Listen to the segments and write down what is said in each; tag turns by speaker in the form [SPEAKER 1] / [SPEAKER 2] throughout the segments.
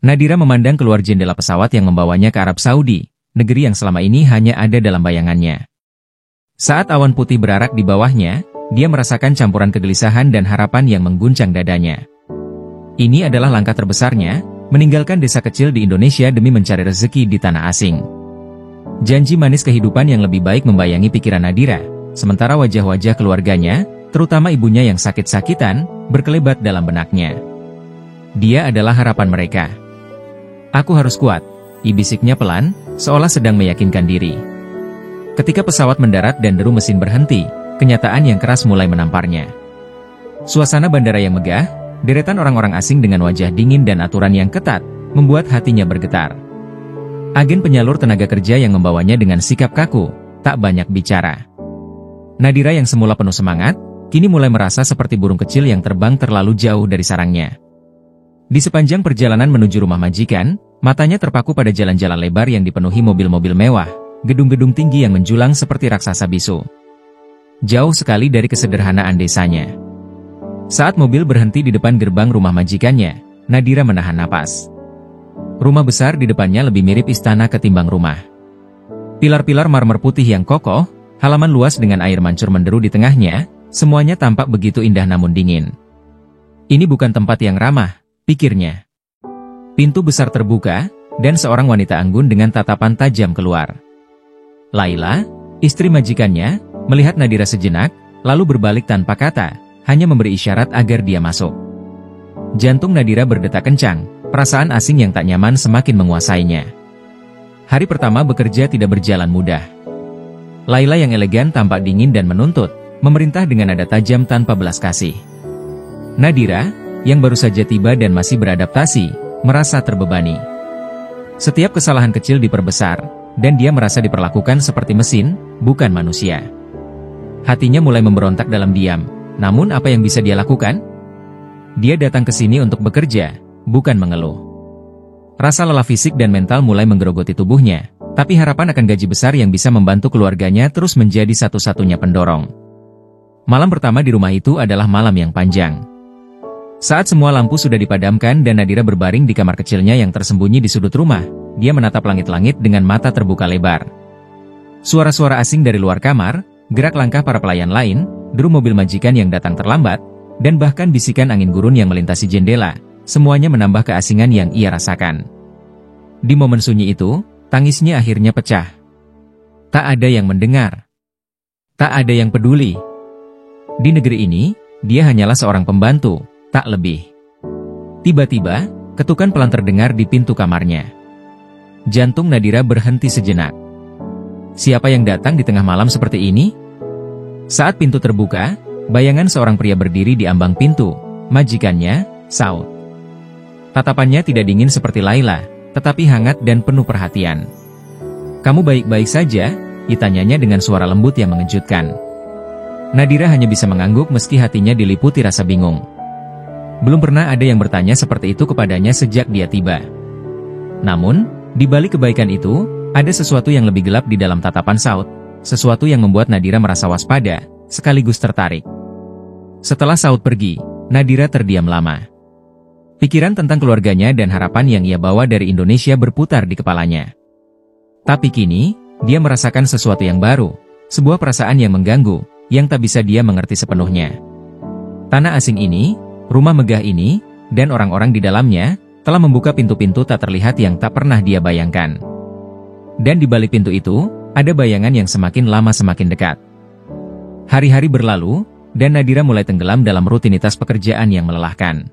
[SPEAKER 1] Nadira memandang keluar jendela pesawat yang membawanya ke Arab Saudi, negeri yang selama ini hanya ada dalam bayangannya. Saat awan putih berarak di bawahnya, dia merasakan campuran kegelisahan dan harapan yang mengguncang dadanya. Ini adalah langkah terbesarnya, meninggalkan desa kecil di Indonesia demi mencari rezeki di tanah asing. Janji manis kehidupan yang lebih baik membayangi pikiran Nadira, sementara wajah-wajah keluarganya, terutama ibunya yang sakit-sakitan, berkelebat dalam benaknya. Dia adalah harapan mereka. "Aku harus kuat," bisiknya pelan, seolah sedang meyakinkan diri. Ketika pesawat mendarat dan deru mesin berhenti, kenyataan yang keras mulai menamparnya. Suasana bandara yang megah, deretan orang-orang asing dengan wajah dingin dan aturan yang ketat, membuat hatinya bergetar. Agen penyalur tenaga kerja yang membawanya dengan sikap kaku, tak banyak bicara. Nadira yang semula penuh semangat, kini mulai merasa seperti burung kecil yang terbang terlalu jauh dari sarangnya. Di sepanjang perjalanan menuju rumah majikan, matanya terpaku pada jalan-jalan lebar yang dipenuhi mobil-mobil mewah, gedung-gedung tinggi yang menjulang seperti raksasa bisu. Jauh sekali dari kesederhanaan desanya. Saat mobil berhenti di depan gerbang rumah majikannya, Nadira menahan napas. Rumah besar di depannya lebih mirip istana ketimbang rumah. Pilar-pilar marmer putih yang kokoh, halaman luas dengan air mancur menderu di tengahnya, semuanya tampak begitu indah namun dingin. Ini bukan tempat yang ramah, pikirnya. Pintu besar terbuka, dan seorang wanita anggun dengan tatapan tajam keluar. Laila, istri majikannya, melihat Nadira sejenak, lalu berbalik tanpa kata, hanya memberi isyarat agar dia masuk. Jantung Nadira berdetak kencang, perasaan asing yang tak nyaman semakin menguasainya. Hari pertama bekerja tidak berjalan mudah. Laila yang elegan tampak dingin dan menuntut, memerintah dengan nada tajam tanpa belas kasih. Nadira, yang baru saja tiba dan masih beradaptasi, merasa terbebani. Setiap kesalahan kecil diperbesar, dan dia merasa diperlakukan seperti mesin, bukan manusia. Hatinya mulai memberontak dalam diam, namun apa yang bisa dia lakukan? Dia datang ke sini untuk bekerja, bukan mengeluh. Rasa lelah fisik dan mental mulai menggerogoti tubuhnya, tapi harapan akan gaji besar yang bisa membantu keluarganya terus menjadi satu-satunya pendorong. Malam pertama di rumah itu adalah malam yang panjang. Saat semua lampu sudah dipadamkan dan Nadira berbaring di kamar kecilnya yang tersembunyi di sudut rumah, dia menatap langit-langit dengan mata terbuka lebar. Suara-suara asing dari luar kamar, gerak langkah para pelayan lain, deru mobil majikan yang datang terlambat, dan bahkan bisikan angin gurun yang melintasi jendela, semuanya menambah keasingan yang ia rasakan. Di momen sunyi itu, tangisnya akhirnya pecah. Tak ada yang mendengar. Tak ada yang peduli. Di negeri ini, dia hanyalah seorang pembantu, tak lebih. Tiba-tiba, ketukan pelan terdengar di pintu kamarnya. Jantung Nadira berhenti sejenak. Siapa yang datang di tengah malam seperti ini? Saat pintu terbuka, bayangan seorang pria berdiri di ambang pintu, majikannya, Saud. Tatapannya tidak dingin seperti Laila, tetapi hangat dan penuh perhatian. "Kamu baik-baik saja?" ditanyanya dengan suara lembut yang mengejutkan. Nadira hanya bisa mengangguk meski hatinya diliputi rasa bingung. Belum pernah ada yang bertanya seperti itu kepadanya sejak dia tiba. Namun, di balik kebaikan itu, ada sesuatu yang lebih gelap di dalam tatapan Saud, sesuatu yang membuat Nadira merasa waspada, sekaligus tertarik. Setelah Saud pergi, Nadira terdiam lama. Pikiran tentang keluarganya dan harapan yang ia bawa dari Indonesia berputar di kepalanya. Tapi kini, dia merasakan sesuatu yang baru, sebuah perasaan yang mengganggu, yang tak bisa dia mengerti sepenuhnya. Tanah asing ini, rumah megah ini, dan orang-orang di dalamnya, telah membuka pintu-pintu tak terlihat yang tak pernah dia bayangkan. Dan di balik pintu itu, ada bayangan yang semakin lama semakin dekat. Hari-hari berlalu, dan Nadira mulai tenggelam dalam rutinitas pekerjaan yang melelahkan.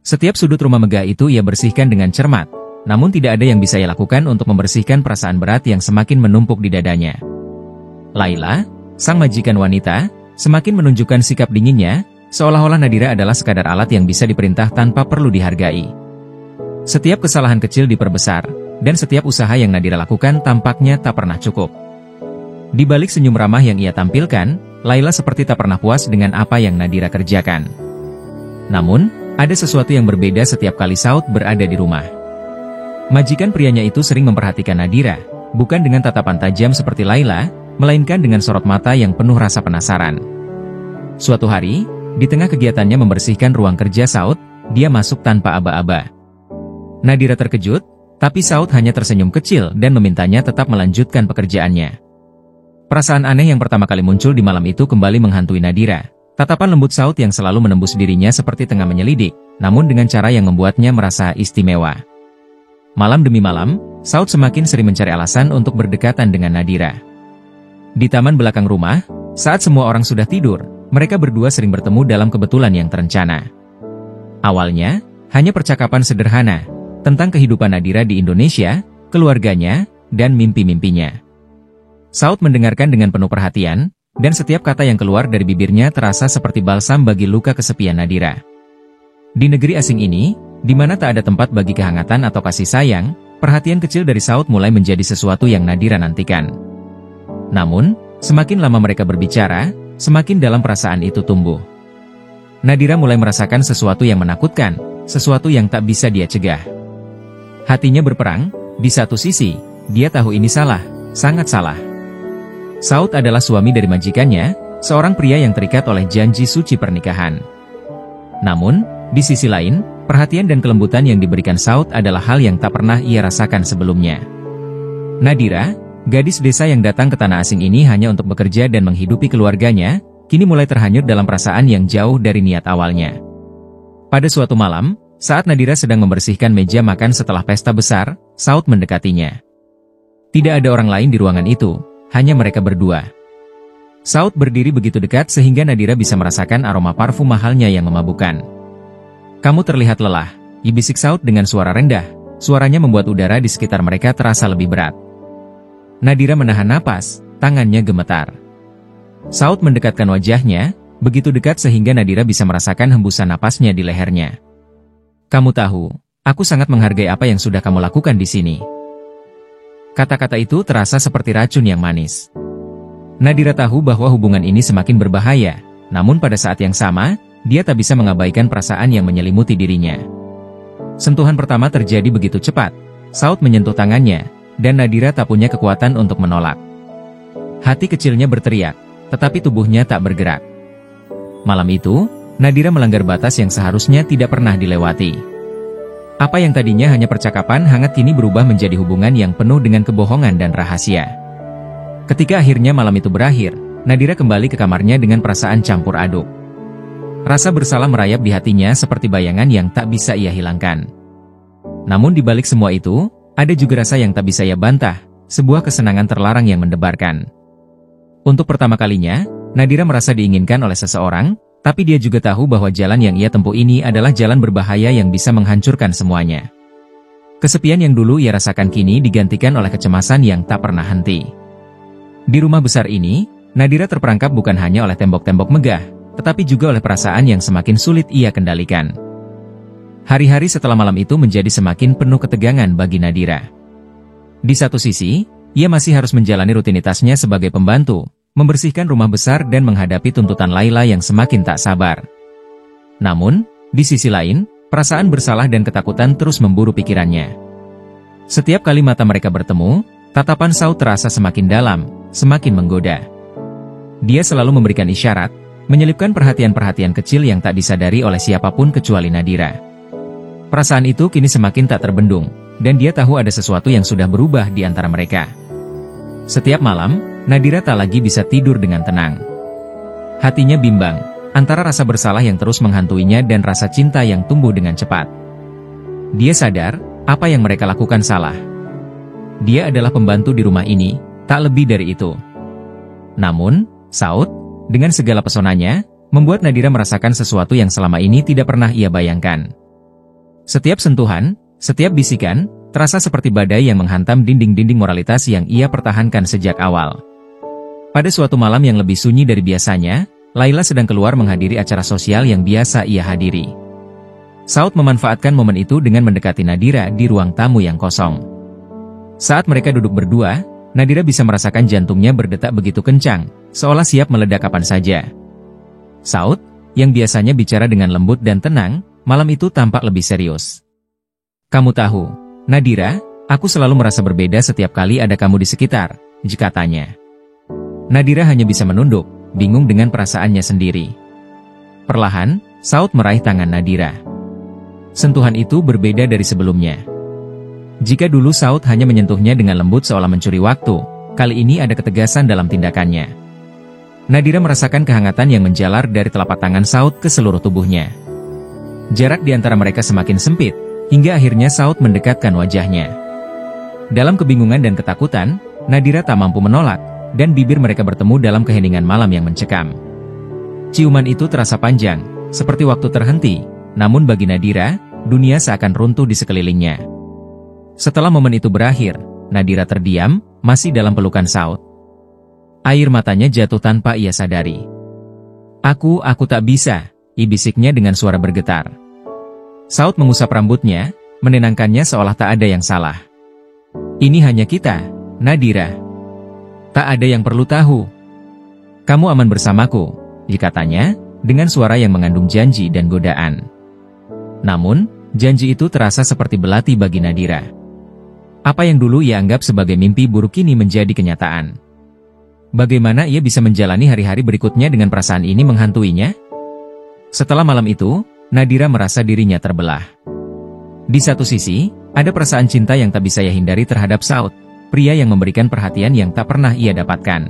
[SPEAKER 1] Setiap sudut rumah megah itu ia bersihkan dengan cermat, namun tidak ada yang bisa ia lakukan untuk membersihkan perasaan berat yang semakin menumpuk di dadanya. Laila, sang majikan wanita, semakin menunjukkan sikap dinginnya, seolah-olah Nadira adalah sekadar alat yang bisa diperintah tanpa perlu dihargai. Setiap kesalahan kecil diperbesar, dan setiap usaha yang Nadira lakukan tampaknya tak pernah cukup. Di balik senyum ramah yang ia tampilkan, Laila seperti tak pernah puas dengan apa yang Nadira kerjakan. Namun, ada sesuatu yang berbeda setiap kali Saud berada di rumah. Majikan prianya itu sering memperhatikan Nadira, bukan dengan tatapan tajam seperti Laila, melainkan dengan sorot mata yang penuh rasa penasaran. Suatu hari, di tengah kegiatannya membersihkan ruang kerja Saud, dia masuk tanpa aba-aba. Nadira terkejut, tapi Saud hanya tersenyum kecil dan memintanya tetap melanjutkan pekerjaannya. Perasaan aneh yang pertama kali muncul di malam itu kembali menghantui Nadira. Tatapan lembut Saud yang selalu menembus dirinya seperti tengah menyelidik, namun dengan cara yang membuatnya merasa istimewa. Malam demi malam, Saud semakin sering mencari alasan untuk berdekatan dengan Nadira. Di taman belakang rumah, saat semua orang sudah tidur, mereka berdua sering bertemu dalam kebetulan yang terencana. Awalnya, hanya percakapan sederhana tentang kehidupan Nadira di Indonesia, keluarganya, dan mimpi-mimpinya. Saud mendengarkan dengan penuh perhatian, dan setiap kata yang keluar dari bibirnya terasa seperti balsam bagi luka kesepian Nadira. Di negeri asing ini, di mana tak ada tempat bagi kehangatan atau kasih sayang, perhatian kecil dari Saud mulai menjadi sesuatu yang Nadira nantikan. Namun, semakin lama mereka berbicara, semakin dalam perasaan itu tumbuh. Nadira mulai merasakan sesuatu yang menakutkan, sesuatu yang tak bisa dia cegah. Hatinya berperang, di satu sisi, dia tahu ini salah, sangat salah. Saud adalah suami dari majikannya, seorang pria yang terikat oleh janji suci pernikahan. Namun, di sisi lain, perhatian dan kelembutan yang diberikan Saud adalah hal yang tak pernah ia rasakan sebelumnya. Nadira, gadis desa yang datang ke tanah asing ini hanya untuk bekerja dan menghidupi keluarganya, kini mulai terhanyut dalam perasaan yang jauh dari niat awalnya. Pada suatu malam, saat Nadira sedang membersihkan meja makan setelah pesta besar, Saud mendekatinya. Tidak ada orang lain di ruangan itu, hanya mereka berdua. Saud berdiri begitu dekat sehingga Nadira bisa merasakan aroma parfum mahalnya yang memabukkan. "Kamu terlihat lelah," bisik Saud dengan suara rendah. Suaranya membuat udara di sekitar mereka terasa lebih berat. Nadira menahan napas, tangannya gemetar. Saud mendekatkan wajahnya, begitu dekat sehingga Nadira bisa merasakan hembusan napasnya di lehernya. "Kamu tahu, aku sangat menghargai apa yang sudah kamu lakukan di sini." Kata-kata itu terasa seperti racun yang manis. Nadira tahu bahwa hubungan ini semakin berbahaya, namun pada saat yang sama, dia tak bisa mengabaikan perasaan yang menyelimuti dirinya. Sentuhan pertama terjadi begitu cepat. Saud menyentuh tangannya, dan Nadira tak punya kekuatan untuk menolak. Hati kecilnya berteriak, tetapi tubuhnya tak bergerak. Malam itu, Nadira melanggar batas yang seharusnya tidak pernah dilewati. Apa yang tadinya hanya percakapan hangat kini berubah menjadi hubungan yang penuh dengan kebohongan dan rahasia. Ketika akhirnya malam itu berakhir, Nadira kembali ke kamarnya dengan perasaan campur aduk. Rasa bersalah merayap di hatinya seperti bayangan yang tak bisa ia hilangkan. Namun di balik semua itu, ada juga rasa yang tak bisa ia bantah, sebuah kesenangan terlarang yang mendebarkan. Untuk pertama kalinya, Nadira merasa diinginkan oleh seseorang, tapi dia juga tahu bahwa jalan yang ia tempuh ini adalah jalan berbahaya yang bisa menghancurkan semuanya. Kesepian yang dulu ia rasakan kini digantikan oleh kecemasan yang tak pernah henti. Di rumah besar ini, Nadira terperangkap bukan hanya oleh tembok-tembok megah, tetapi juga oleh perasaan yang semakin sulit ia kendalikan. Hari-hari setelah malam itu menjadi semakin penuh ketegangan bagi Nadira. Di satu sisi, ia masih harus menjalani rutinitasnya sebagai pembantu, membersihkan rumah besar dan menghadapi tuntutan Laila yang semakin tak sabar. Namun, di sisi lain, perasaan bersalah dan ketakutan terus memburu pikirannya. Setiap kali mata mereka bertemu, tatapan Saud terasa semakin dalam, semakin menggoda. Dia selalu memberikan isyarat, menyelipkan perhatian-perhatian kecil yang tak disadari oleh siapapun kecuali Nadira. Perasaan itu kini semakin tak terbendung, dan dia tahu ada sesuatu yang sudah berubah di antara mereka. Setiap malam, Nadira tak lagi bisa tidur dengan tenang. Hatinya bimbang, antara rasa bersalah yang terus menghantuinya dan rasa cinta yang tumbuh dengan cepat. Dia sadar, apa yang mereka lakukan salah. Dia adalah pembantu di rumah ini, tak lebih dari itu. Namun, Saud, dengan segala pesonanya, membuat Nadira merasakan sesuatu yang selama ini tidak pernah ia bayangkan. Setiap sentuhan, setiap bisikan, terasa seperti badai yang menghantam dinding-dinding moralitas yang ia pertahankan sejak awal. Pada suatu malam yang lebih sunyi dari biasanya, Laila sedang keluar menghadiri acara sosial yang biasa ia hadiri. Saud memanfaatkan momen itu dengan mendekati Nadira di ruang tamu yang kosong. Saat mereka duduk berdua, Nadira bisa merasakan jantungnya berdetak begitu kencang, seolah siap meledak kapan saja. Saud, yang biasanya bicara dengan lembut dan tenang, malam itu tampak lebih serius. "Kamu tahu, Nadira, aku selalu merasa berbeda setiap kali ada kamu di sekitar," katanya. Nadira hanya bisa menunduk, bingung dengan perasaannya sendiri. Perlahan, Saud meraih tangan Nadira. sentuhan itu berbeda dari sebelumnya. Jika dulu Saud hanya menyentuhnya dengan lembut seolah mencuri waktu, kali ini ada ketegasan dalam tindakannya. Nadira merasakan kehangatan yang menjalar dari telapak tangan Saud ke seluruh tubuhnya. Jarak di antara mereka semakin sempit, hingga akhirnya Saud mendekatkan wajahnya. Dalam kebingungan dan ketakutan, Nadira tak mampu menolak, dan bibir mereka bertemu dalam keheningan malam yang mencekam. Ciuman itu terasa panjang, seperti waktu terhenti, namun bagi Nadira, dunia seakan runtuh di sekelilingnya. Setelah momen itu berakhir, Nadira terdiam, masih dalam pelukan Saud. Air matanya jatuh tanpa ia sadari. Aku tak bisa, bisiknya dengan suara bergetar. Saud mengusap rambutnya, menenangkannya seolah tak ada yang salah. Ini hanya kita, Nadira. Tak ada yang perlu tahu. Kamu aman bersamaku, katanya, dengan suara yang mengandung janji dan godaan. Namun, janji itu terasa seperti belati bagi Nadira. Apa yang dulu ia anggap sebagai mimpi buruk kini menjadi kenyataan. Bagaimana ia bisa menjalani hari-hari berikutnya dengan perasaan ini menghantuinya? Setelah malam itu, Nadira merasa dirinya terbelah. Di satu sisi, ada perasaan cinta yang tak bisa ia hindari terhadap Saud, pria yang memberikan perhatian yang tak pernah ia dapatkan.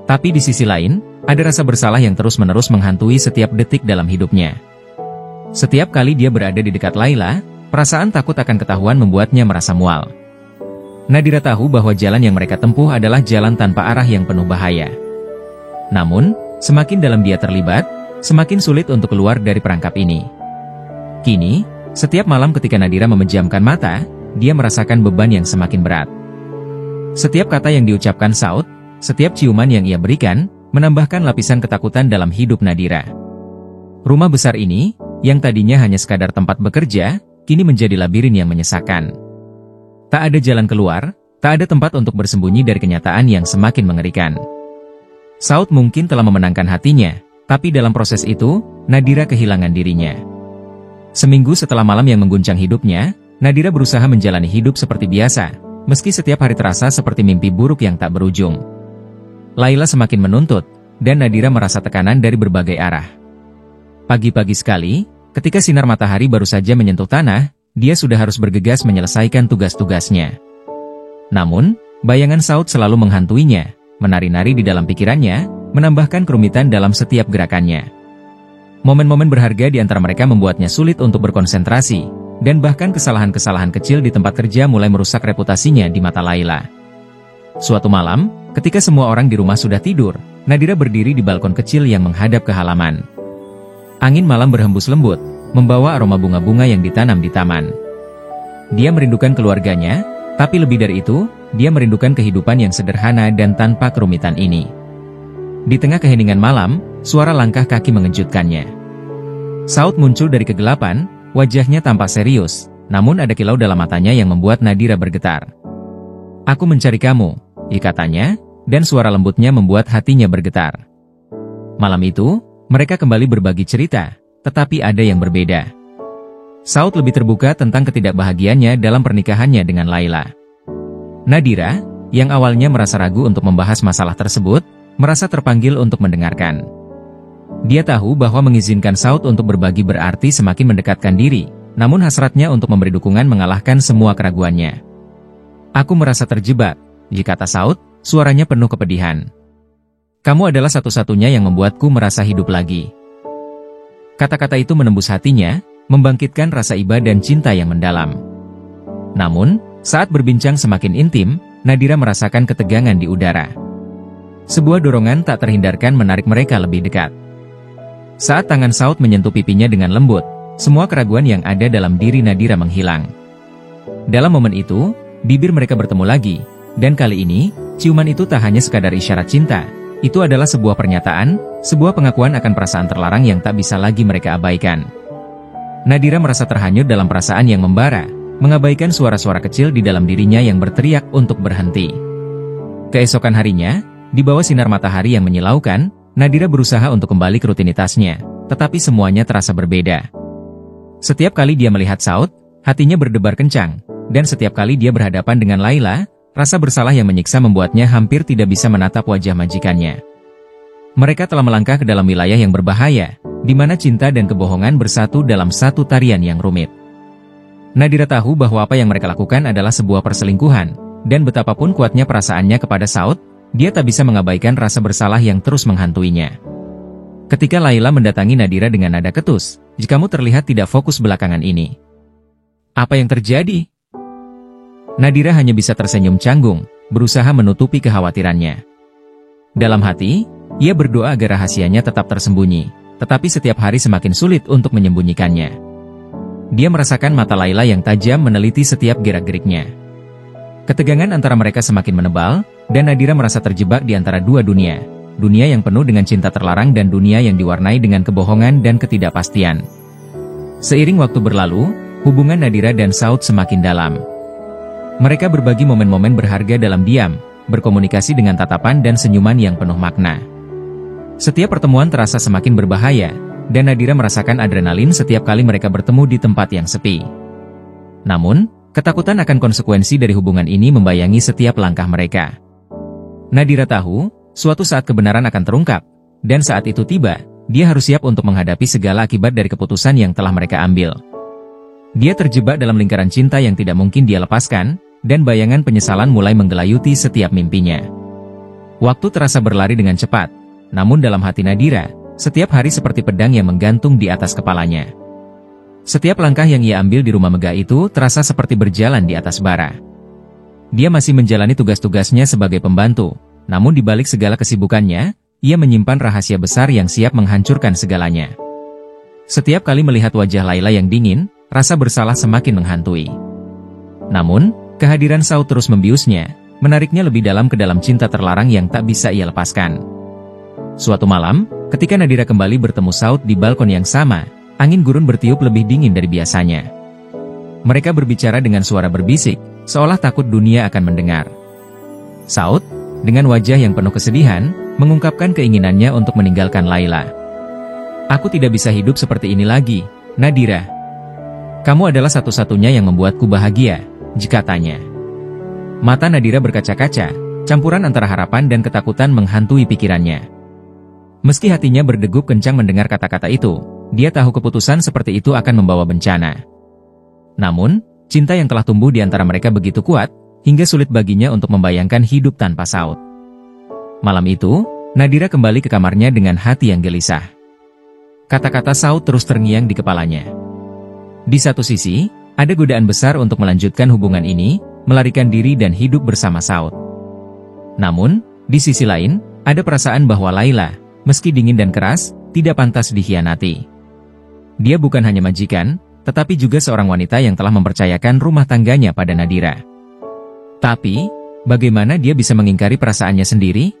[SPEAKER 1] Tapi di sisi lain, ada rasa bersalah yang terus-menerus menghantui setiap detik dalam hidupnya. Setiap kali dia berada di dekat Laila, perasaan takut akan ketahuan membuatnya merasa mual. Nadira tahu bahwa jalan yang mereka tempuh adalah jalan tanpa arah yang penuh bahaya. Namun, semakin dalam dia terlibat, semakin sulit untuk keluar dari perangkap ini. Kini, setiap malam ketika Nadira memejamkan mata, dia merasakan beban yang semakin berat. Setiap kata yang diucapkan Saud, setiap ciuman yang ia berikan, menambahkan lapisan ketakutan dalam hidup Nadira. Rumah besar ini, yang tadinya hanya sekadar tempat bekerja, kini menjadi labirin yang menyesakan. Tak ada jalan keluar, tak ada tempat untuk bersembunyi dari kenyataan yang semakin mengerikan. Saud mungkin telah memenangkan hatinya, tapi dalam proses itu, Nadira kehilangan dirinya. Seminggu setelah malam yang mengguncang hidupnya, Nadira berusaha menjalani hidup seperti biasa, meski setiap hari terasa seperti mimpi buruk yang tak berujung. Laila semakin menuntut, dan Nadira merasa tekanan dari berbagai arah. Pagi-pagi sekali, ketika sinar matahari baru saja menyentuh tanah, dia sudah harus bergegas menyelesaikan tugas-tugasnya. Namun, bayangan Saud selalu menghantuinya, menari-nari di dalam pikirannya, menambahkan kerumitan dalam setiap gerakannya. Momen-momen berharga di antara mereka membuatnya sulit untuk berkonsentrasi, dan bahkan kesalahan-kesalahan kecil di tempat kerja mulai merusak reputasinya di mata Laila. Suatu malam, ketika semua orang di rumah sudah tidur, Nadira berdiri di balkon kecil yang menghadap ke halaman. Angin malam berhembus lembut, membawa aroma bunga-bunga yang ditanam di taman. Dia merindukan keluarganya, tapi lebih dari itu, dia merindukan kehidupan yang sederhana dan tanpa kerumitan ini. Di tengah keheningan malam, suara langkah kaki mengejutkannya. Saud muncul dari kegelapan, wajahnya tampak serius, namun ada kilau dalam matanya yang membuat Nadira bergetar. "Aku mencari kamu," katanya, dan suara lembutnya membuat hatinya bergetar. Malam itu, mereka kembali berbagi cerita, tetapi ada yang berbeda. Saud lebih terbuka tentang ketidakbahagiaannya dalam pernikahannya dengan Laila. Nadira, yang awalnya merasa ragu untuk membahas masalah tersebut, merasa terpanggil untuk mendengarkan. Dia tahu bahwa mengizinkan Saud untuk berbagi berarti semakin mendekatkan diri, namun hasratnya untuk memberi dukungan mengalahkan semua keraguannya. "Aku merasa terjebak," kata Saud, suaranya penuh kepedihan. "Kamu adalah satu-satunya yang membuatku merasa hidup lagi." Kata-kata itu menembus hatinya, membangkitkan rasa iba dan cinta yang mendalam. Namun, saat berbincang semakin intim, Nadira merasakan ketegangan di udara. Sebuah dorongan tak terhindarkan menarik mereka lebih dekat. Saat tangan Saud menyentuh pipinya dengan lembut, semua keraguan yang ada dalam diri Nadira menghilang. Dalam momen itu, bibir mereka bertemu lagi, dan kali ini, ciuman itu tak hanya sekadar isyarat cinta. Itu adalah sebuah pernyataan, sebuah pengakuan akan perasaan terlarang yang tak bisa lagi mereka abaikan. Nadira merasa terhanyut dalam perasaan yang membara, mengabaikan suara-suara kecil di dalam dirinya yang berteriak untuk berhenti. Keesokan harinya, di bawah sinar matahari yang menyilaukan, Nadira berusaha untuk kembali ke rutinitasnya, tetapi semuanya terasa berbeda. Setiap kali dia melihat Saud, hatinya berdebar kencang, dan setiap kali dia berhadapan dengan Laila, rasa bersalah yang menyiksa membuatnya hampir tidak bisa menatap wajah majikannya. Mereka telah melangkah ke dalam wilayah yang berbahaya, di mana cinta dan kebohongan bersatu dalam satu tarian yang rumit. Nadira tahu bahwa apa yang mereka lakukan adalah sebuah perselingkuhan, dan betapapun kuatnya perasaannya kepada Saud, dia tak bisa mengabaikan rasa bersalah yang terus menghantuinya. Ketika Laila mendatangi Nadira dengan nada ketus, "Kamu terlihat tidak fokus belakangan ini. Apa yang terjadi?" Nadira hanya bisa tersenyum canggung, berusaha menutupi kekhawatirannya. Dalam hati, ia berdoa agar rahasianya tetap tersembunyi, tetapi setiap hari semakin sulit untuk menyembunyikannya. Dia merasakan mata Laila yang tajam meneliti setiap gerak-geriknya. Ketegangan antara mereka semakin menebal, dan Nadira merasa terjebak di antara dua dunia. Dunia yang penuh dengan cinta terlarang dan dunia yang diwarnai dengan kebohongan dan ketidakpastian. Seiring waktu berlalu, hubungan Nadira dan Saud semakin dalam. Mereka berbagi momen-momen berharga dalam diam, berkomunikasi dengan tatapan dan senyuman yang penuh makna. Setiap pertemuan terasa semakin berbahaya, dan Nadira merasakan adrenalin setiap kali mereka bertemu di tempat yang sepi. Namun, ketakutan akan konsekuensi dari hubungan ini membayangi setiap langkah mereka. Nadira tahu, suatu saat kebenaran akan terungkap, dan saat itu tiba, dia harus siap untuk menghadapi segala akibat dari keputusan yang telah mereka ambil. Dia terjebak dalam lingkaran cinta yang tidak mungkin dia lepaskan, dan bayangan penyesalan mulai menggelayuti setiap mimpinya. Waktu terasa berlari dengan cepat, namun dalam hati Nadira, setiap hari seperti pedang yang menggantung di atas kepalanya. Setiap langkah yang ia ambil di rumah megah itu terasa seperti berjalan di atas bara. Dia masih menjalani tugas-tugasnya sebagai pembantu, namun di balik segala kesibukannya, ia menyimpan rahasia besar yang siap menghancurkan segalanya. Setiap kali melihat wajah Laila yang dingin, rasa bersalah semakin menghantui. Namun, kehadiran Saud terus membiusnya, menariknya lebih dalam ke dalam cinta terlarang yang tak bisa ia lepaskan. Suatu malam, ketika Nadira kembali bertemu Saud di balkon yang sama, angin gurun bertiup lebih dingin dari biasanya. Mereka berbicara dengan suara berbisik, seolah takut dunia akan mendengar. Saud, dengan wajah yang penuh kesedihan, mengungkapkan keinginannya untuk meninggalkan Laila. "Aku tidak bisa hidup seperti ini lagi, Nadira. Kamu adalah satu-satunya yang membuatku bahagia," katanya. Mata Nadira berkaca-kaca, campuran antara harapan dan ketakutan menghantui pikirannya. Meski hatinya berdegup kencang mendengar kata-kata itu, dia tahu keputusan seperti itu akan membawa bencana. Namun, cinta yang telah tumbuh di antara mereka begitu kuat, hingga sulit baginya untuk membayangkan hidup tanpa Saud. Malam itu, Nadira kembali ke kamarnya dengan hati yang gelisah. Kata-kata Saud terus terngiang di kepalanya. Di satu sisi, ada godaan besar untuk melanjutkan hubungan ini, melarikan diri dan hidup bersama Saud. Namun, di sisi lain, ada perasaan bahwa Laila, meski dingin dan keras, tidak pantas dikhianati. Dia bukan hanya majikan, tetapi juga seorang wanita yang telah mempercayakan rumah tangganya pada Nadira. Tapi, bagaimana dia bisa mengingkari perasaannya sendiri?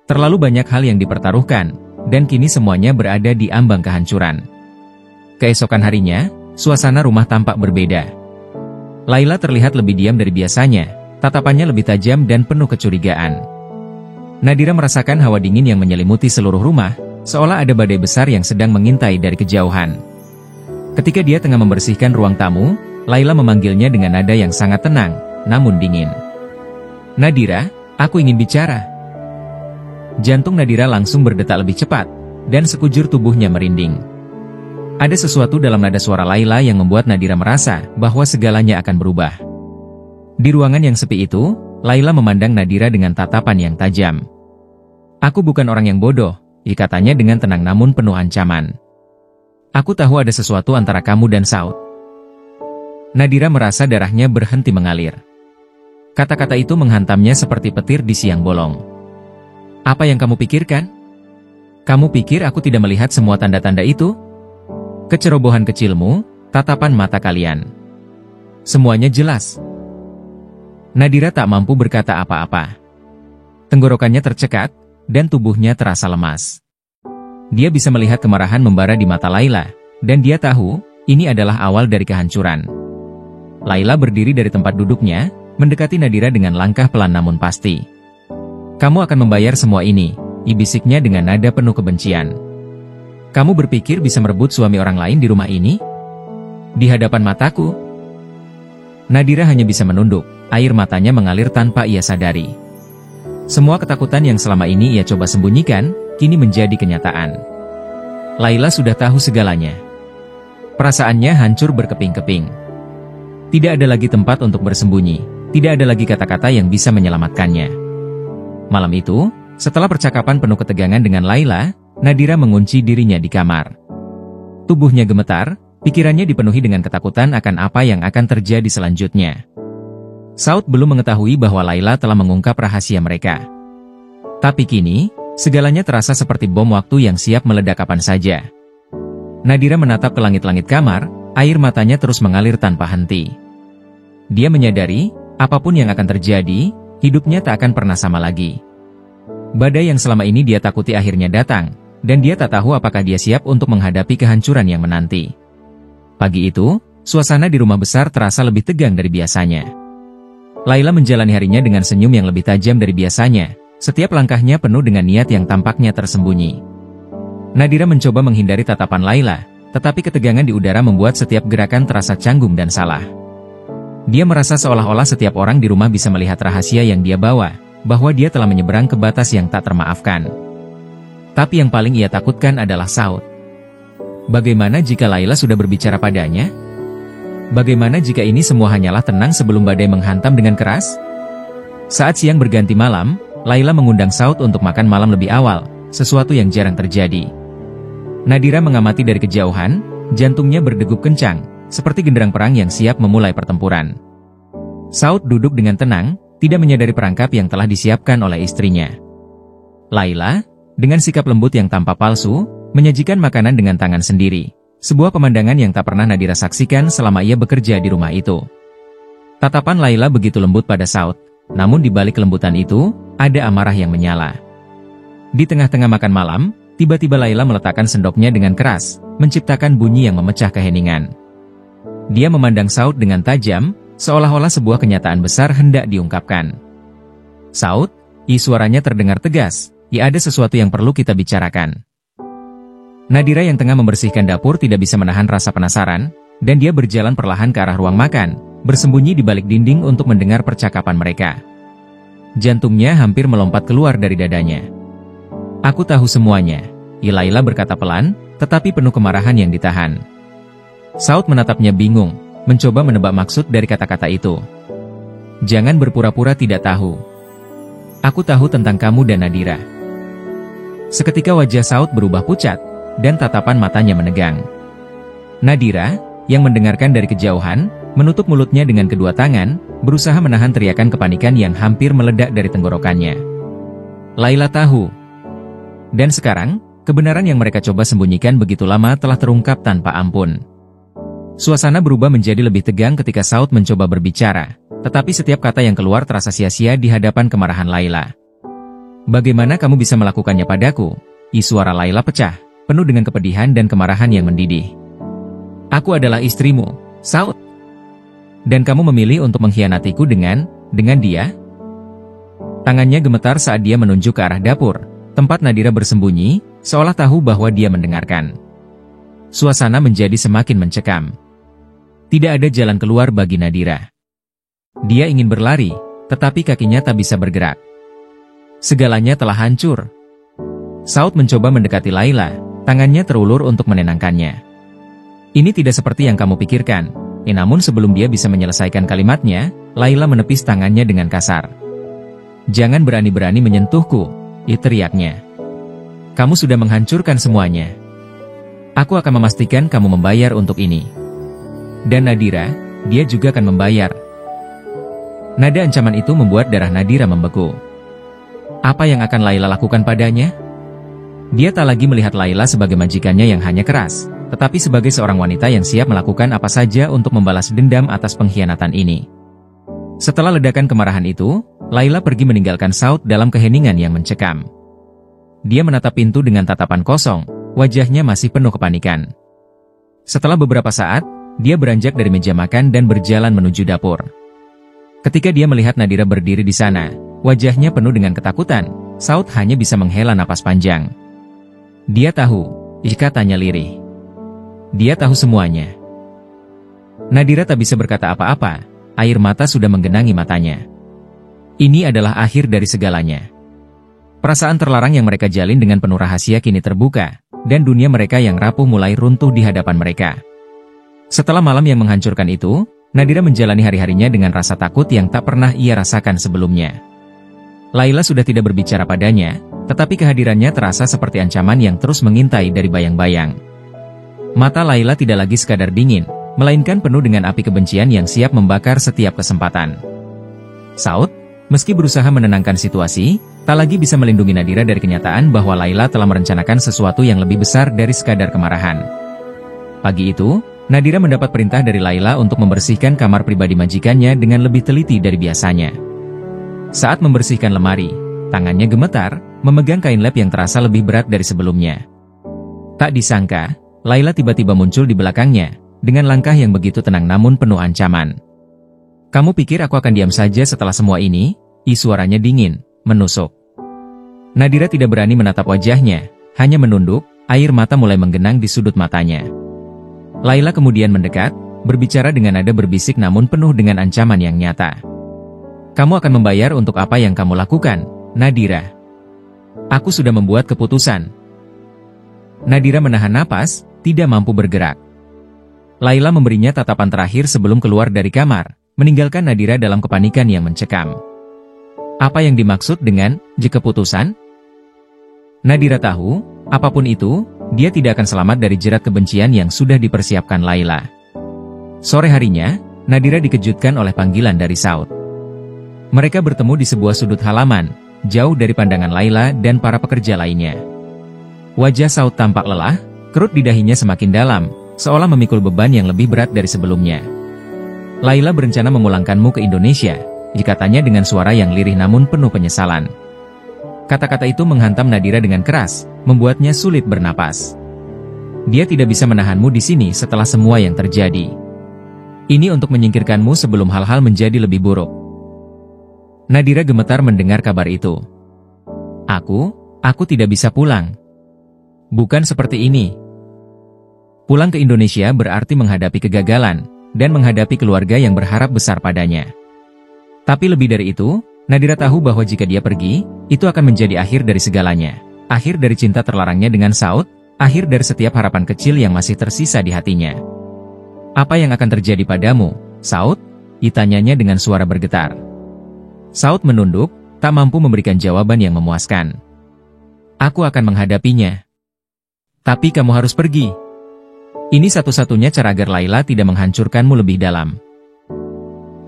[SPEAKER 1] Terlalu banyak hal yang dipertaruhkan, dan kini semuanya berada di ambang kehancuran. Keesokan harinya, suasana rumah tampak berbeda. Laila terlihat lebih diam dari biasanya, tatapannya lebih tajam dan penuh kecurigaan. Nadira merasakan hawa dingin yang menyelimuti seluruh rumah, seolah ada badai besar yang sedang mengintai dari kejauhan. Ketika dia tengah membersihkan ruang tamu, Laila memanggilnya dengan nada yang sangat tenang, namun dingin. "Nadira, aku ingin bicara." Jantung Nadira langsung berdetak lebih cepat, dan sekujur tubuhnya merinding. Ada sesuatu dalam nada suara Laila yang membuat Nadira merasa bahwa segalanya akan berubah. Di ruangan yang sepi itu, Laila memandang Nadira dengan tatapan yang tajam. "Aku bukan orang yang bodoh," katanya dengan tenang namun penuh ancaman. "Aku tahu ada sesuatu antara kamu dan Saud." Nadira merasa darahnya berhenti mengalir. Kata-kata itu menghantamnya seperti petir di siang bolong. "Apa yang kamu pikirkan? Kamu pikir aku tidak melihat semua tanda-tanda itu? Kecerobohan kecilmu, tatapan mata kalian. Semuanya jelas." Nadira tak mampu berkata apa-apa. Tenggorokannya tercekat, dan tubuhnya terasa lemas. Dia bisa melihat kemarahan membara di mata Laila, dan dia tahu, ini adalah awal dari kehancuran. Laila berdiri dari tempat duduknya, mendekati Nadira dengan langkah pelan namun pasti. "Kamu akan membayar semua ini," bisiknya dengan nada penuh kebencian. "Kamu berpikir bisa merebut suami orang lain di rumah ini? Di hadapan mataku?" Nadira hanya bisa menunduk, air matanya mengalir tanpa ia sadari. Semua ketakutan yang selama ini ia coba sembunyikan, kini menjadi kenyataan. Laila sudah tahu segalanya. Perasaannya hancur berkeping-keping. Tidak ada lagi tempat untuk bersembunyi, tidak ada lagi kata-kata yang bisa menyelamatkannya. Malam itu, setelah percakapan penuh ketegangan dengan Laila, Nadira mengunci dirinya di kamar. Tubuhnya gemetar, pikirannya dipenuhi dengan ketakutan akan apa yang akan terjadi selanjutnya. Saud belum mengetahui bahwa Laila telah mengungkap rahasia mereka. Tapi kini, segalanya terasa seperti bom waktu yang siap meledak kapan saja. Nadira menatap ke langit-langit kamar, air matanya terus mengalir tanpa henti. Dia menyadari, apapun yang akan terjadi, hidupnya tak akan pernah sama lagi. Badai yang selama ini dia takuti akhirnya datang, dan dia tak tahu apakah dia siap untuk menghadapi kehancuran yang menanti. Pagi itu, suasana di rumah besar terasa lebih tegang dari biasanya. Laila menjalani harinya dengan senyum yang lebih tajam dari biasanya, setiap langkahnya penuh dengan niat yang tampaknya tersembunyi. Nadira mencoba menghindari tatapan Laila, tetapi ketegangan di udara membuat setiap gerakan terasa canggung dan salah. Dia merasa seolah-olah setiap orang di rumah bisa melihat rahasia yang dia bawa, bahwa dia telah menyeberang ke batas yang tak termaafkan. Tapi yang paling ia takutkan adalah Saud. Bagaimana jika Laila sudah berbicara padanya? Bagaimana jika ini semua hanyalah tenang sebelum badai menghantam dengan keras? Saat siang berganti malam, Laila mengundang Saud untuk makan malam lebih awal, sesuatu yang jarang terjadi. Nadira mengamati dari kejauhan, jantungnya berdegup kencang, seperti genderang perang yang siap memulai pertempuran. Saud duduk dengan tenang, tidak menyadari perangkap yang telah disiapkan oleh istrinya. Laila, dengan sikap lembut yang tanpa palsu, menyajikan makanan dengan tangan sendiri. Sebuah pemandangan yang tak pernah Nadira saksikan selama ia bekerja di rumah itu. Tatapan Laila begitu lembut pada Saud, namun di balik kelembutan itu, ada amarah yang menyala. Di tengah-tengah makan malam, tiba-tiba Laila meletakkan sendoknya dengan keras, menciptakan bunyi yang memecah keheningan. Dia memandang Saud dengan tajam, seolah-olah sebuah kenyataan besar hendak diungkapkan. Saud, suaranya terdengar tegas, ada sesuatu yang perlu kita bicarakan. Nadira yang tengah membersihkan dapur tidak bisa menahan rasa penasaran, dan dia berjalan perlahan ke arah ruang makan, bersembunyi di balik dinding untuk mendengar percakapan mereka. Jantungnya hampir melompat keluar dari dadanya. Aku tahu semuanya, Laila berkata pelan, tetapi penuh kemarahan yang ditahan. Saud menatapnya bingung, mencoba menebak maksud dari kata-kata itu. Jangan berpura-pura tidak tahu. Aku tahu tentang kamu dan Nadira. Seketika wajah Saud berubah pucat, dan tatapan matanya menegang. Nadira, yang mendengarkan dari kejauhan, menutup mulutnya dengan kedua tangan, berusaha menahan teriakan kepanikan yang hampir meledak dari tenggorokannya. Laila tahu. Dan sekarang, kebenaran yang mereka coba sembunyikan begitu lama telah terungkap tanpa ampun. Suasana berubah menjadi lebih tegang ketika Saud mencoba berbicara, tetapi setiap kata yang keluar terasa sia-sia di hadapan kemarahan Laila. Bagaimana kamu bisa melakukannya padaku? Suara Laila pecah, penuh dengan kepedihan dan kemarahan yang mendidih. Aku adalah istrimu, Saud. Dan kamu memilih untuk mengkhianatiku dengan dia? Tangannya gemetar saat dia menunjuk ke arah dapur, tempat Nadira bersembunyi, seolah tahu bahwa dia mendengarkan. Suasana menjadi semakin mencekam. Tidak ada jalan keluar bagi Nadira. Dia ingin berlari, tetapi kakinya tak bisa bergerak. Segalanya telah hancur. Saud mencoba mendekati Laila, tangannya terulur untuk menenangkannya. Ini tidak seperti yang kamu pikirkan. Namun sebelum dia bisa menyelesaikan kalimatnya, Laila menepis tangannya dengan kasar. Jangan berani-berani menyentuhku, teriaknya. Kamu sudah menghancurkan semuanya. Aku akan memastikan kamu membayar untuk ini. Dan Nadira, dia juga akan membayar. Nada ancaman itu membuat darah Nadira membeku. Apa yang akan Laila lakukan padanya? Dia tak lagi melihat Laila sebagai majikannya yang hanya keras, tetapi sebagai seorang wanita yang siap melakukan apa saja untuk membalas dendam atas pengkhianatan ini. Setelah ledakan kemarahan itu, Laila pergi meninggalkan Saud dalam keheningan yang mencekam. Dia menatap pintu dengan tatapan kosong, wajahnya masih penuh kepanikan. Setelah beberapa saat, dia beranjak dari meja makan dan berjalan menuju dapur. Ketika dia melihat Nadira berdiri di sana, wajahnya penuh dengan ketakutan, Saud hanya bisa menghela napas panjang. Dia tahu, katanya lirih. Dia tahu semuanya. Nadira tak bisa berkata apa-apa, air mata sudah menggenangi matanya. Ini adalah akhir dari segalanya. Perasaan terlarang yang mereka jalin dengan penuh rahasia kini terbuka, dan dunia mereka yang rapuh mulai runtuh di hadapan mereka. Setelah malam yang menghancurkan itu, Nadira menjalani hari-harinya dengan rasa takut yang tak pernah ia rasakan sebelumnya. Laila sudah tidak berbicara padanya, tetapi kehadirannya terasa seperti ancaman yang terus mengintai dari bayang-bayang. Mata Laila tidak lagi sekadar dingin, melainkan penuh dengan api kebencian yang siap membakar setiap kesempatan. Saud, meski berusaha menenangkan situasi, tak lagi bisa melindungi Nadira dari kenyataan bahwa Laila telah merencanakan sesuatu yang lebih besar dari sekadar kemarahan. Pagi itu, Nadira mendapat perintah dari Laila untuk membersihkan kamar pribadi majikannya dengan lebih teliti dari biasanya. Saat membersihkan lemari, tangannya gemetar, memegang kain lap yang terasa lebih berat dari sebelumnya. Tak disangka, Laila tiba-tiba muncul di belakangnya, dengan langkah yang begitu tenang namun penuh ancaman. "Kamu pikir aku akan diam saja setelah semua ini?" Suaranya dingin, menusuk. Nadira tidak berani menatap wajahnya, hanya menunduk, air mata mulai menggenang di sudut matanya. Laila kemudian mendekat, berbicara dengan nada berbisik namun penuh dengan ancaman yang nyata. "Kamu akan membayar untuk apa yang kamu lakukan, Nadira. Aku sudah membuat keputusan." Nadira menahan napas, tidak mampu bergerak. Laila memberinya tatapan terakhir sebelum keluar dari kamar, meninggalkan Nadira dalam kepanikan yang mencekam. Apa yang dimaksud dengan keputusan? Nadira tahu, apapun itu, dia tidak akan selamat dari jerat kebencian yang sudah dipersiapkan Laila. Sore harinya, Nadira dikejutkan oleh panggilan dari Saud. Mereka bertemu di sebuah sudut halaman, jauh dari pandangan Laila dan para pekerja lainnya. Wajah Saud tampak lelah, kerut di dahinya semakin dalam, seolah memikul beban yang lebih berat dari sebelumnya. "Laila berencana memulangkanmu ke Indonesia," dikatanya dengan suara yang lirih namun penuh penyesalan. Kata-kata itu menghantam Nadira dengan keras, membuatnya sulit bernapas. Dia tidak bisa menahanmu di sini setelah semua yang terjadi. Ini untuk menyingkirkanmu sebelum hal-hal menjadi lebih buruk. Nadira gemetar mendengar kabar itu. Aku tidak bisa pulang." "Bukan seperti ini. Pulang ke Indonesia berarti menghadapi kegagalan, dan menghadapi keluarga yang berharap besar padanya. Tapi lebih dari itu, Nadira tahu bahwa jika dia pergi, itu akan menjadi akhir dari segalanya. Akhir dari cinta terlarangnya dengan Saud, akhir dari setiap harapan kecil yang masih tersisa di hatinya." "Apa yang akan terjadi padamu, Saud?" ditanyanya dengan suara bergetar. Saud menunduk, tak mampu memberikan jawaban yang memuaskan. "Aku akan menghadapinya. Tapi kamu harus pergi. Ini satu-satunya cara agar Laila tidak menghancurkanmu lebih dalam."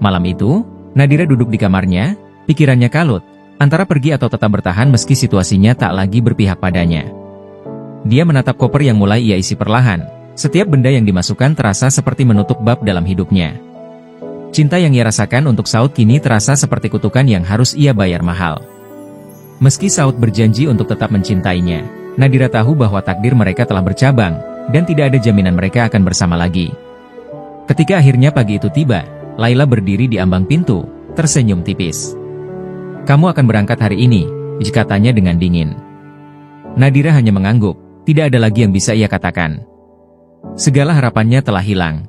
[SPEAKER 1] Malam itu, Nadira duduk di kamarnya, pikirannya kalut, antara pergi atau tetap bertahan meski situasinya tak lagi berpihak padanya. Dia menatap koper yang mulai ia isi perlahan, setiap benda yang dimasukkan terasa seperti menutup bab dalam hidupnya. Cinta yang ia rasakan untuk Saud kini terasa seperti kutukan yang harus ia bayar mahal. Meski Saud berjanji untuk tetap mencintainya, Nadira tahu bahwa takdir mereka telah bercabang, dan tidak ada jaminan mereka akan bersama lagi. Ketika akhirnya pagi itu tiba, Laila berdiri di ambang pintu, tersenyum tipis. "Kamu akan berangkat hari ini," katanya dengan dingin. Nadira hanya mengangguk, tidak ada lagi yang bisa ia katakan. Segala harapannya telah hilang.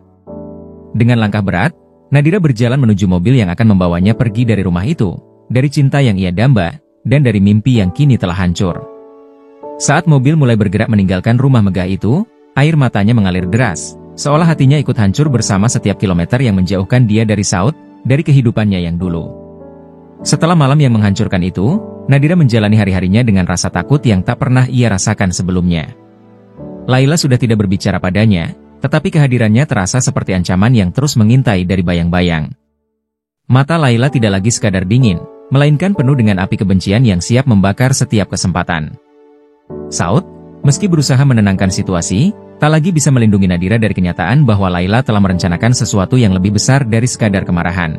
[SPEAKER 1] Dengan langkah berat, Nadira berjalan menuju mobil yang akan membawanya pergi dari rumah itu, dari cinta yang ia damba, dan dari mimpi yang kini telah hancur. Saat mobil mulai bergerak meninggalkan rumah megah itu, air matanya mengalir deras, seolah hatinya ikut hancur bersama setiap kilometer yang menjauhkan dia dari Saud, dari kehidupannya yang dulu. Setelah malam yang menghancurkan itu, Nadira menjalani hari-harinya dengan rasa takut yang tak pernah ia rasakan sebelumnya. Laila sudah tidak berbicara padanya, tetapi kehadirannya terasa seperti ancaman yang terus mengintai dari bayang-bayang. Mata Laila tidak lagi sekadar dingin, melainkan penuh dengan api kebencian yang siap membakar setiap kesempatan. Saud, meski berusaha menenangkan situasi, tak lagi bisa melindungi Nadira dari kenyataan bahwa Laila telah merencanakan sesuatu yang lebih besar dari sekadar kemarahan.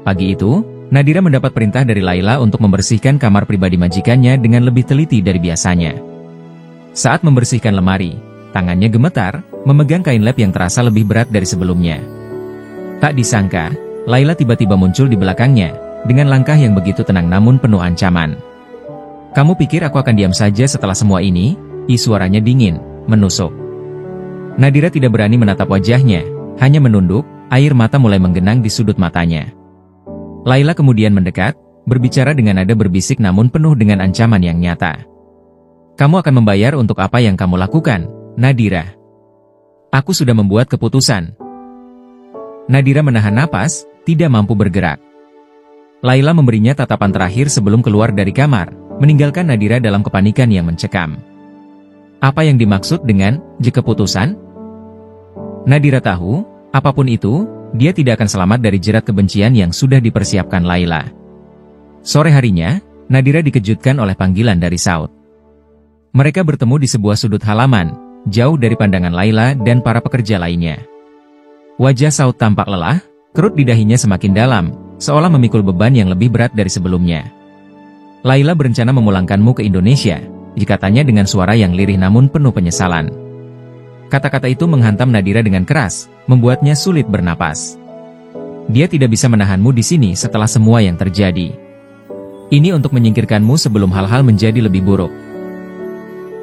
[SPEAKER 1] Pagi itu, Nadira mendapat perintah dari Laila untuk membersihkan kamar pribadi majikannya dengan lebih teliti dari biasanya. Saat membersihkan lemari, tangannya gemetar, memegang kain lap yang terasa lebih berat dari sebelumnya. Tak disangka, Laila tiba-tiba muncul di belakangnya, dengan langkah yang begitu tenang namun penuh ancaman. "Kamu pikir aku akan diam saja setelah semua ini?" Suaranya dingin, menusuk. Nadira tidak berani menatap wajahnya, hanya menunduk, air mata mulai menggenang di sudut matanya. Laila kemudian mendekat, berbicara dengan nada berbisik namun penuh dengan ancaman yang nyata. Kamu akan membayar untuk apa yang kamu lakukan, Nadira. Aku sudah membuat keputusan. Nadira menahan napas, tidak mampu bergerak. Laila memberinya tatapan terakhir sebelum keluar dari kamar, meninggalkan Nadira dalam kepanikan yang mencekam. Apa yang dimaksud dengan keputusan? Nadira tahu, apapun itu, dia tidak akan selamat dari jerat kebencian yang sudah dipersiapkan Laila. Sore harinya, Nadira dikejutkan oleh panggilan dari Saud. Mereka bertemu di sebuah sudut halaman, jauh dari pandangan Laila dan para pekerja lainnya. Wajah Saud tampak lelah, kerut di dahinya semakin dalam, seolah memikul beban yang lebih berat dari sebelumnya. Laila berencana memulangkanmu ke Indonesia, dikatanya dengan suara yang lirih namun penuh penyesalan. Kata-kata itu menghantam Nadira dengan keras, membuatnya sulit bernapas. Dia tidak bisa menahanmu di sini setelah semua yang terjadi. Ini untuk menyingkirkanmu sebelum hal-hal menjadi lebih buruk.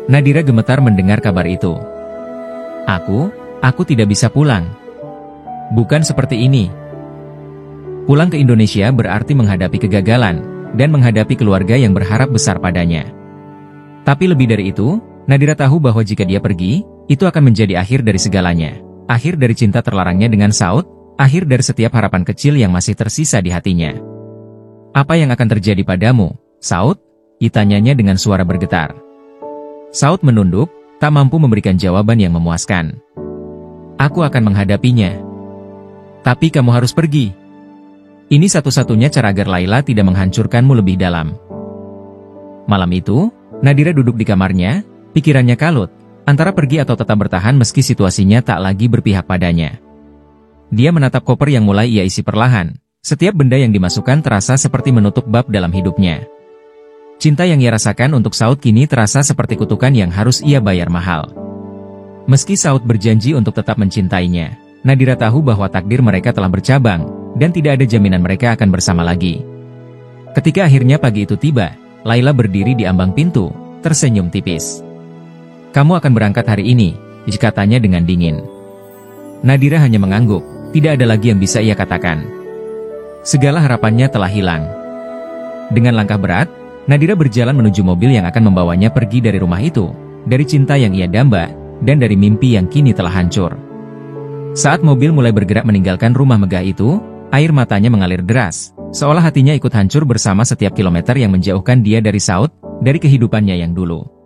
[SPEAKER 1] Nadira gemetar mendengar kabar itu. Aku tidak bisa pulang. Bukan seperti ini. Pulang ke Indonesia berarti menghadapi kegagalan, dan menghadapi keluarga yang berharap besar padanya. Tapi lebih dari itu, Nadira tahu bahwa jika dia pergi, itu akan menjadi akhir dari segalanya. Akhir dari cinta terlarangnya dengan Saud, akhir dari setiap harapan kecil yang masih tersisa di hatinya. Apa yang akan terjadi padamu, Saud? Ditanyanya dengan suara bergetar. Saud menunduk, tak mampu memberikan jawaban yang memuaskan. Aku akan menghadapinya. Tapi kamu harus pergi. Ini satu-satunya cara agar Laila tidak menghancurkanmu lebih dalam. Malam itu, Nadira duduk di kamarnya, pikirannya kalut, antara pergi atau tetap bertahan meski situasinya tak lagi berpihak padanya. Dia menatap koper yang mulai ia isi perlahan. Setiap benda yang dimasukkan terasa seperti menutup bab dalam hidupnya. Cinta yang ia rasakan untuk Saud kini terasa seperti kutukan yang harus ia bayar mahal. Meski Saud berjanji untuk tetap mencintainya, Nadira tahu bahwa takdir mereka telah bercabang, dan tidak ada jaminan mereka akan bersama lagi. Ketika akhirnya pagi itu tiba, Laila berdiri di ambang pintu, tersenyum tipis. Kamu akan berangkat hari ini, katanya dengan dingin. Nadira hanya mengangguk, tidak ada lagi yang bisa ia katakan. Segala harapannya telah hilang. Dengan langkah berat, Nadira berjalan menuju mobil yang akan membawanya pergi dari rumah itu, dari cinta yang ia damba, dan dari mimpi yang kini telah hancur. Saat mobil mulai bergerak meninggalkan rumah megah itu, air matanya mengalir deras, seolah hatinya ikut hancur bersama setiap kilometer yang menjauhkan dia dari Saud, dari kehidupannya yang dulu.